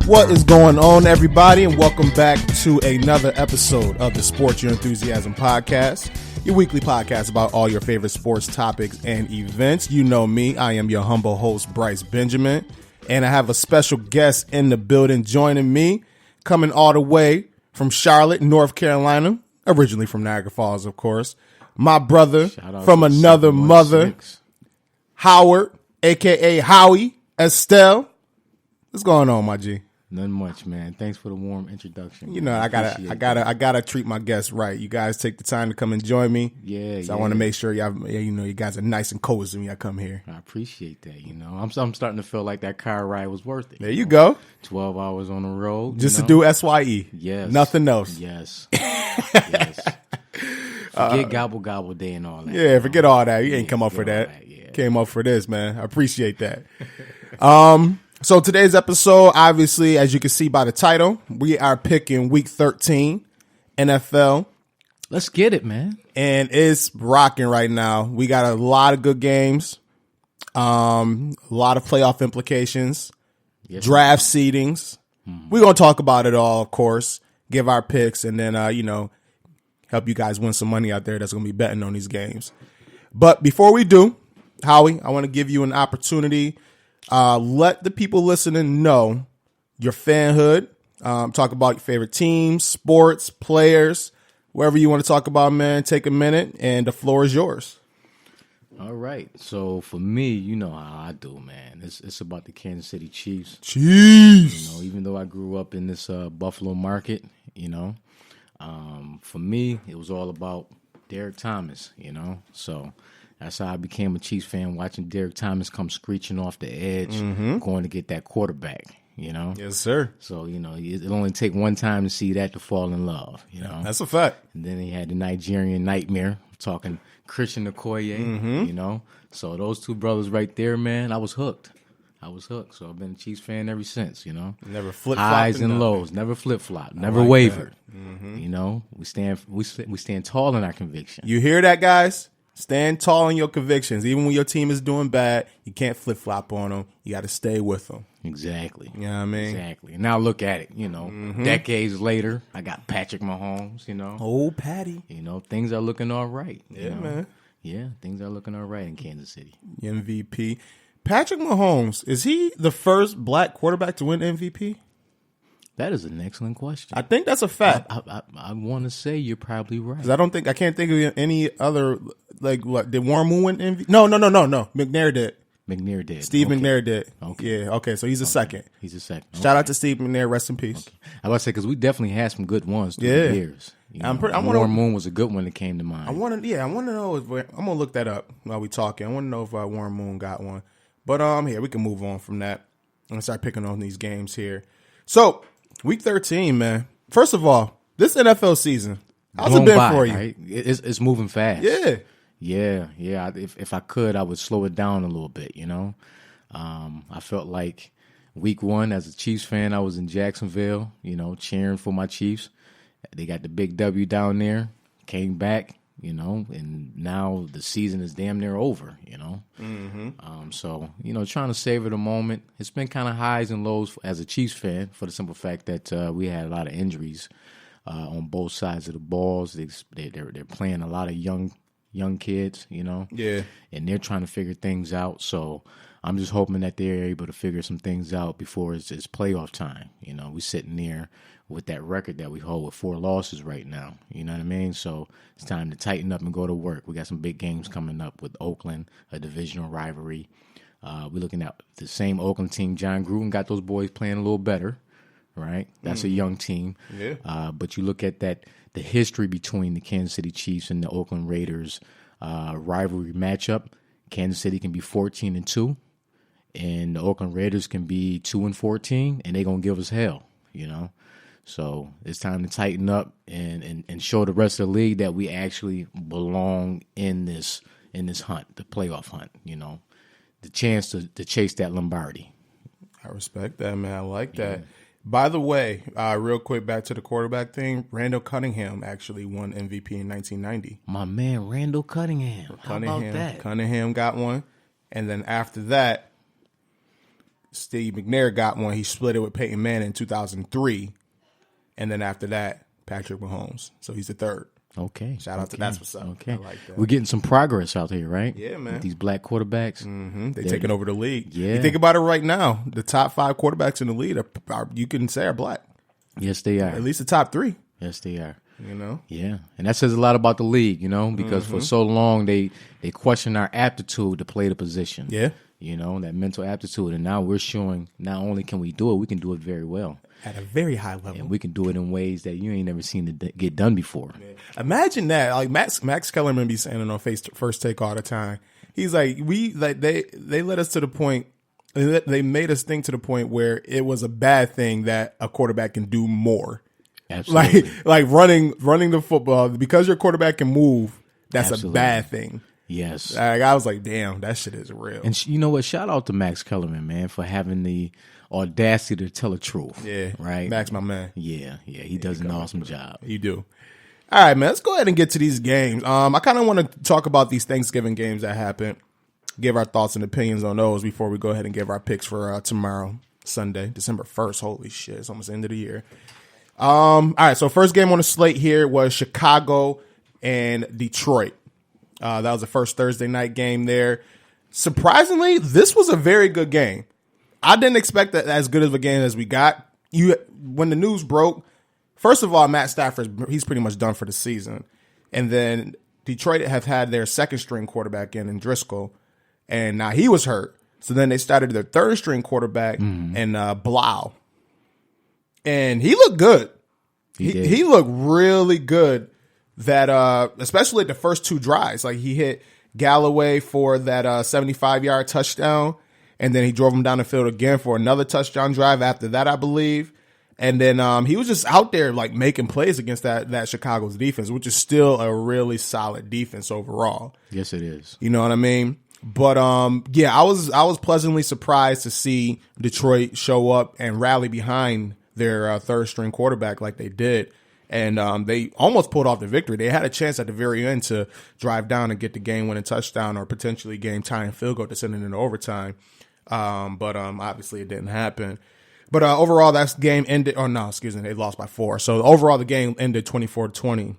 What is going on, everybody, and welcome back to another episode of the Sports Your Enthusiasm Podcast, your weekly podcast about all your favorite sports topics and events. You know me, I am your humble host, Bryce Benjamin, and I have a special guest in the building joining me, coming all the way from Charlotte, North Carolina, originally from Niagara Falls, of course. My brother from another mother, Howard, a.k.a. Howie Estell. What's going on, my G? Nothing much, man. Thanks for the warm introduction. You know, I gotta treat my guests right. You guys take the time to come and join me. Yeah. I want to make sure you guys are nice and cozy when y'all come here. I appreciate that. You know, I'm starting to feel like that car ride was worth it. There you go. 12 hours on the road, just to do SYE. Yes. Nothing else. Yes. Yes. Forget gobble day and all that. Yeah, forget all that. You ain't come up for that. Yeah. Came up for this, man. I appreciate that. So today's episode, obviously, as you can see by the title, we are picking Week 13 NFL. Let's get it, man. And it's rocking right now. We got a lot of good games, a lot of playoff implications, draft seedings. We're going to talk about it all, of course, give our picks, and then, help you guys win some money out there that's going to be betting on these games. But before we do, Howie, I want to give you an opportunity. Let the people listening know your fanhood. Talk about your favorite teams, sports, players, wherever you want to talk about, man. Take a minute, and the floor is yours. All right. So for me, you know how I do, man. It's about the Kansas City Chiefs. Chiefs. You know, even though I grew up in this Buffalo market, you know, for me it was all about Derek Thomas. You know, so. That's how I became a Chiefs fan, watching Derek Thomas come screeching off the edge, going to get that quarterback, you know? Yes, sir. So, you know, it'll only take one time to see that to fall in love, you know? That's a fact. And then he had the Nigerian Nightmare, talking Christian Okoye, you know? So those two brothers right there, man, I was hooked. So I've been a Chiefs fan ever since, you know? Never flip-flopped. Highs and lows, never flip-flopped, never wavered. You know? We stand tall in our conviction. You hear that, guys? Stand tall in your convictions. Even when your team is doing bad, you can't flip-flop on them. You got to stay with them. Exactly. You know what I mean? Exactly. Now look at it, you know, decades later, I got Patrick Mahomes, you know. Old Patty. You know, things are looking all right. Yeah, know? man. Yeah, things are looking all right in Kansas City. MVP. Patrick Mahomes, is he the first black quarterback to win MVP? That is an excellent question. I think that's a fact. I want to say you're probably right. 'Cause I can't think of any other, like, what, did Warren Moon win MVP? No. McNair did. McNair did. Steve McNair did. Okay. Yeah, okay, so he's a second. He's a second. Shout out to Steve McNair, rest in peace. Okay. I was about to say, because we definitely had some good ones through the years. You know, Warren Moon was a good one that came to mind. I want to know I'm going to look that up while we talking. I want to know if Warren Moon got one. But here, we can move on from that and start picking on these games here. So, Week 13, man. First of all, this NFL season, how's it been for you? Right? It's moving fast. Yeah. If I could, I would slow it down a little bit, you know. I felt like week one, as a Chiefs fan, I was in Jacksonville, you know, cheering for my Chiefs. They got the big W down there, came back, you know, and now the season is damn near over, you know. So, you know, trying to savor the moment. It's been kind of highs and lows as a Chiefs fan, for the simple fact that we had a lot of injuries on both sides of the balls. They're playing a lot of young kids, you know. Yeah. And they're trying to figure things out. So I'm just hoping that they're able to figure some things out before it's playoff time. You know, we're sitting there with that record that we hold with 4 losses right now. You know what I mean? So it's time to tighten up and go to work. We got some big games coming up with Oakland, a divisional rivalry. We're looking at the same Oakland team. John Gruden got those boys playing a little better, right? That's a young team. Yeah. But you look at the history between the Kansas City Chiefs and the Oakland Raiders rivalry matchup. Kansas City can be 14-2, and the Oakland Raiders can be 2-14, and they're going to give us hell, you know? So it's time to tighten up and show the rest of the league that we actually belong in this hunt, the playoff hunt, you know, the chance to chase that Lombardi. I respect that, man. I like that. By the way, real quick, back to the quarterback thing. Randall Cunningham actually won MVP in 1990. My man, Randall Cunningham. How about that? Cunningham got one. And then after that, Steve McNair got one. He split it with Peyton Manning in 2003. And then after that, Patrick Mahomes. So he's the third. Okay. Shout out to That's What's Up. Okay. I like that. We're getting some progress out here, right? Yeah, man. With these black quarterbacks. Mm-hmm. They're taking over the league. Yeah. You think about it right now, the top 5 quarterbacks in the league are you can say are black. Yes, they are. At least the top 3. Yes, they are. You know? Yeah. And that says a lot about the league, because for so long they questioned our aptitude to play the position. Yeah. That mental aptitude. And now we're showing not only can we do it, we can do it very well. At a very high level. And we can do it in ways that you ain't never seen it get done before. Yeah. Imagine that. Like Max Kellerman be saying it on First Take all the time. He's like, they led us to the point, they made us think to the point where it was a bad thing that a quarterback can do more. Absolutely. Like running the football, because your quarterback can move, that's Absolutely. a bad thing. Yes. Like, I was like, damn, that shit is real. And you know what? Shout out to Max Kellerman, man, for having the audacity to tell the truth. Yeah. Right? Max, my man. Yeah. He does an awesome job. You do. All right, man, let's go ahead and get to these games. I kind of want to talk about these Thanksgiving games that happened, give our thoughts and opinions on those before we go ahead and give our picks for tomorrow, Sunday, December 1st. Holy shit, it's almost the end of the year. All right, so first game on the slate here was Chicago and Detroit. That was the first Thursday night game there. Surprisingly, this was a very good game. I didn't expect that as good of a game as we got. When the news broke, first of all, Matt Stafford, he's pretty much done for the season. And then Detroit have had their second string quarterback in Driscoll, and now he was hurt. So then they started their third string quarterback in Blau. And he looked good. He looked really good. That especially the first 2 drives, like he hit Galloway for that 75-yard touchdown, and then he drove him down the field again for another touchdown drive after that, I believe. And then he was just out there like making plays against that Chicago's defense, which is still a really solid defense overall. Yes, it is. You know what I mean? But yeah, I was pleasantly surprised to see Detroit show up and rally behind their third string quarterback like they did. And they almost pulled off the victory. They had a chance at the very end to drive down and get the game-winning touchdown or potentially game-tying field goal to send it into overtime. But obviously it didn't happen. But overall, that game ended – oh, no, excuse me. They lost by 4. So overall, the game ended 24-20,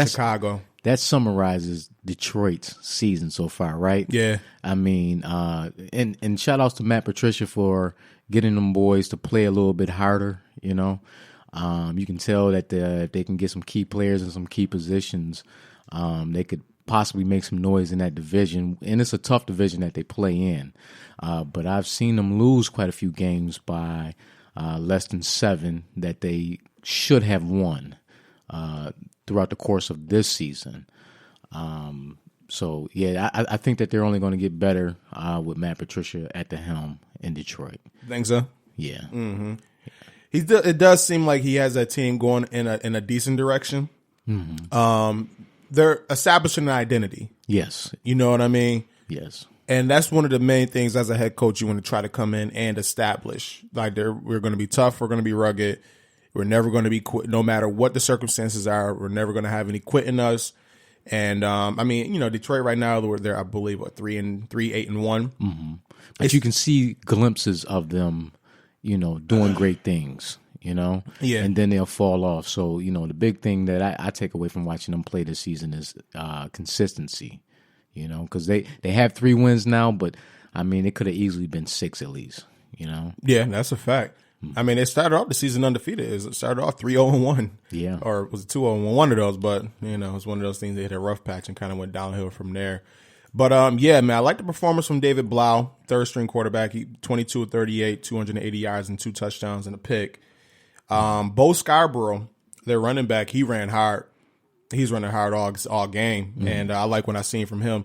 Chicago. That summarizes Detroit's season so far, right? Yeah. I mean, and shout-outs to Matt Patricia for getting them boys to play a little bit harder, You can tell that if they can get some key players in some key positions, they could possibly make some noise in that division. And it's a tough division that they play in. But I've seen them lose quite a few games by less than 7 that they should have won throughout the course of this season. So, yeah, I think that they're only going to get better with Matt Patricia at the helm in Detroit. Think so? Yeah. Mm-hmm. It does seem like he has that team going in a decent direction. Mm-hmm. They're establishing an identity. Yes. You know what I mean? Yes. And that's one of the main things as a head coach you want to try to come in and establish. Like we're going to be tough. We're going to be rugged. We're never going to be quit. No matter what the circumstances are, we're never going to have any quit in us. And I mean, Detroit right now they're I believe 8-1. Mm-hmm. But you can see glimpses of them, doing great things, Yeah. And then they'll fall off. So, the big thing that I take away from watching them play this season is consistency, because they have 3 wins now, but, I mean, it could have easily been 6 at least, Yeah, that's a fact. I mean, they started off the season undefeated. It started off 3-0-1. Yeah. Or was it 2-0-1? One of those, but, it's one of those things they hit a rough patch and kind of went downhill from there. But, yeah, man, I like the performance from David Blau, third-string quarterback. He 22-38, 280 yards and 2 touchdowns and a pick. Bo Scarborough, their running back, he ran hard. He's running hard all game, and I like what I seen from him.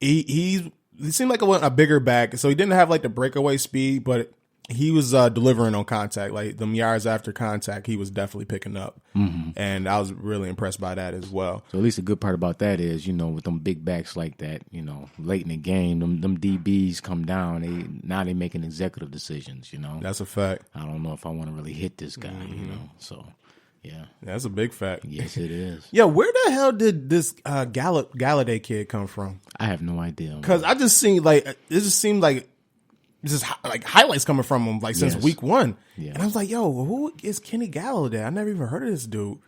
He seemed like a bigger back, so he didn't have like the breakaway speed, but he was delivering on contact. Like them yards after contact, he was definitely picking up, and I was really impressed by that as well. So at least the good part about that is, with them big backs like that, late in the game, them DBs come down. Now they making executive decisions. That's a fact. I don't know if I want to really hit this guy. So. Yeah, that's a big fact. Yes, it is. Yeah, where the hell did this Galladay kid come from? I have no idea. Because I just seen it just seemed like just like highlights coming from him like since week 1. Yes. And I was like, yo, who is Kenny Galladay? I never even heard of this dude.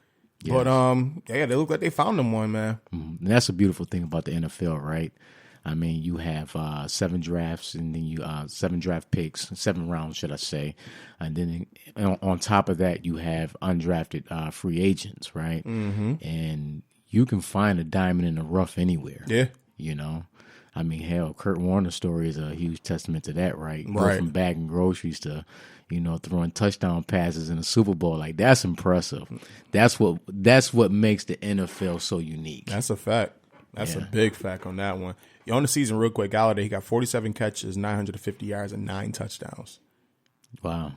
Yes. But they look like they found him one, man. And that's a beautiful thing about the NFL, right? I mean, you have 7 drafts, and then you 7 draft picks, 7 rounds, should I say, and then on top of that, you have undrafted free agents, right? Mm-hmm. And you can find a diamond in the rough anywhere. Yeah, you know. I mean, hell, Kurt Warner's story is a huge testament to that, right? Go from bagging groceries to, throwing touchdown passes in the Super Bowl. Like, that's impressive. That's what makes the NFL so unique. That's a fact. That's a big fact on that one. On the season, real quick, Galladay, he got 47 catches, 950 yards, and 9 touchdowns. Wow.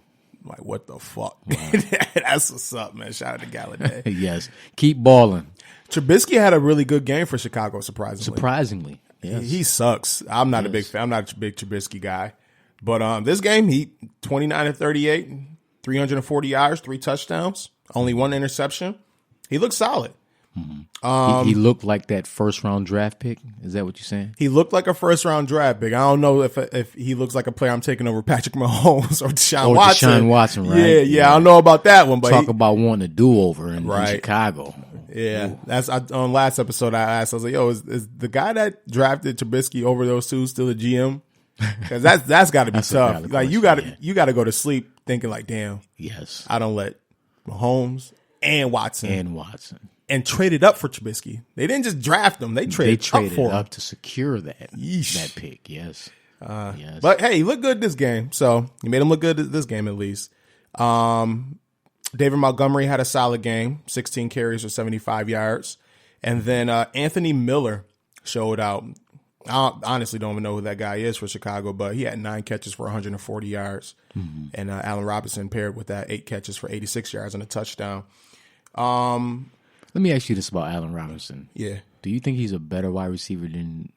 Like, what the fuck? Wow. That's what's up, man. Shout out to Galladay. Yes. Keep balling. Trubisky had a really good game for Chicago, Surprisingly. Yes. He sucks. I'm not a big fan. I'm not a big Trubisky guy. But this game, he 29-38, 340 yards, 3 touchdowns, only 1 interception. He looked solid. Mm-hmm. He looked like that first-round draft pick. Is that what you're saying? He looked like a first-round draft pick. I don't know if he looks like a player I'm taking over Patrick Mahomes or Deshaun Watson. Deshaun Watson, right? Yeah. I don't know about that one. But talk about wanting a do-over in Chicago. Yeah, on last episode I asked. I was like, "Yo, is the guy that drafted Trubisky over those 2 still a GM?" Because that's got to be tough. Like you got to go to sleep thinking like, "Damn, yes, I don't let Mahomes and Watson and traded up for Trubisky. They didn't just draft him; they traded up to secure that pick. Yes, yes. But hey, he looked good this game, so you made him look good this game at least. David Montgomery had a solid game, 16 carries for 75 yards. And then Anthony Miller showed out. I honestly don't even know who that guy is for Chicago, but he had 9 catches for 140 yards. Mm-hmm. And Allen Robinson paired with that 8 catches for 86 yards and a touchdown. Let me ask you this about Allen Robinson. Yeah. Do you think he's a better wide receiver than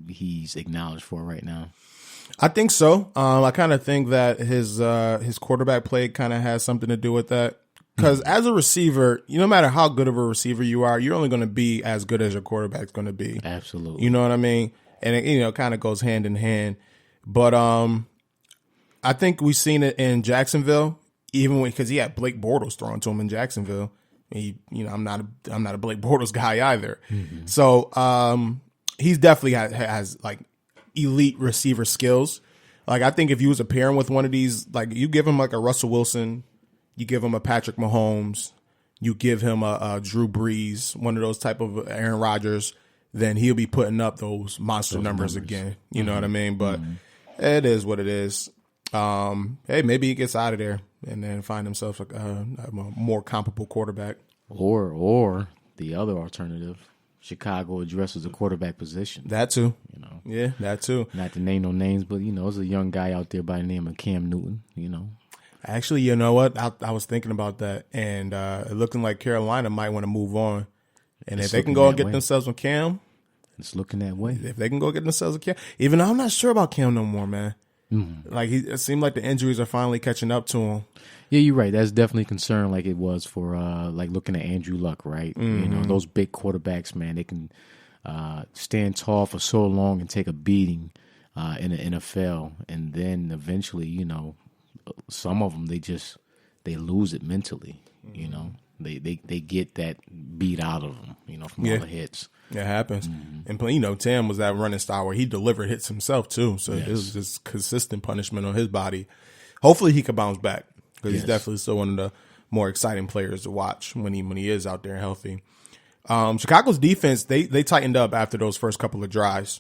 he's acknowledged for right now? I think so. I kind of think that his quarterback play kind of has something to do with that. Because as a receiver, no matter how good of a receiver you are, you're only going to be as good as your quarterback's going to be. Absolutely. You know what I mean? And it kind of goes hand in hand. But I think we've seen it in Jacksonville, even because he had Blake Bortles thrown to him in Jacksonville. I'm not a Blake Bortles guy either. Mm-hmm. So he's definitely has like elite receiver skills. Like I think if you was a pairing with one of these, like you give him like a Russell Wilson, you give him a Patrick Mahomes, you give him a Drew Brees, one of those type of Aaron Rodgers, then he'll be putting up those monster numbers again. You know what I mean? But it is what it is. Hey, maybe he gets out of there and then find himself a more comparable quarterback. Or the other alternative, Chicago addresses the quarterback position. That too. Yeah, that too. Not to name no names, but there's a young guy out there by the name of Cam Newton. Actually, you know what? I was thinking about that, and looking like Carolina might want to move on. And if they can go and get themselves with Cam, it's looking that way. If they can go get themselves with Cam, even though I'm not sure about Cam no more, man. Mm-hmm. Like it seemed like the injuries are finally catching up to him. Yeah, you're right. That's definitely a concern, like it was for like looking at Andrew Luck, right? Mm-hmm. Those big quarterbacks, man, they can stand tall for so long and take a beating in the NFL, and then eventually, some of them they lose it mentally. They get that beat out of them, from all the hits. It happens. Mm-hmm. And Tim was that running style where he delivered hits himself too. So it was just consistent punishment on his body. Hopefully he could bounce back because he's definitely still one of the more exciting players to watch when he is out there healthy. Chicago's defense, they tightened up after those first couple of drives.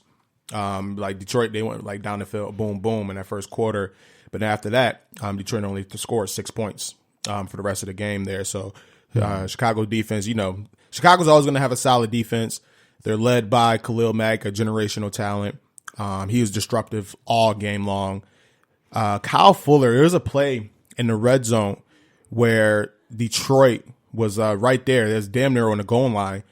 Like Detroit, they went like down the field, boom, boom in that first quarter. But after that, Detroit only scored 6 points for the rest of the game there. So Chicago defense, Chicago's always going to have a solid defense. They're led by Khalil Mack, a generational talent. He was disruptive all game long. Kyle Fuller, there was a play in the red zone where Detroit was right there. There's damn near on the goal line.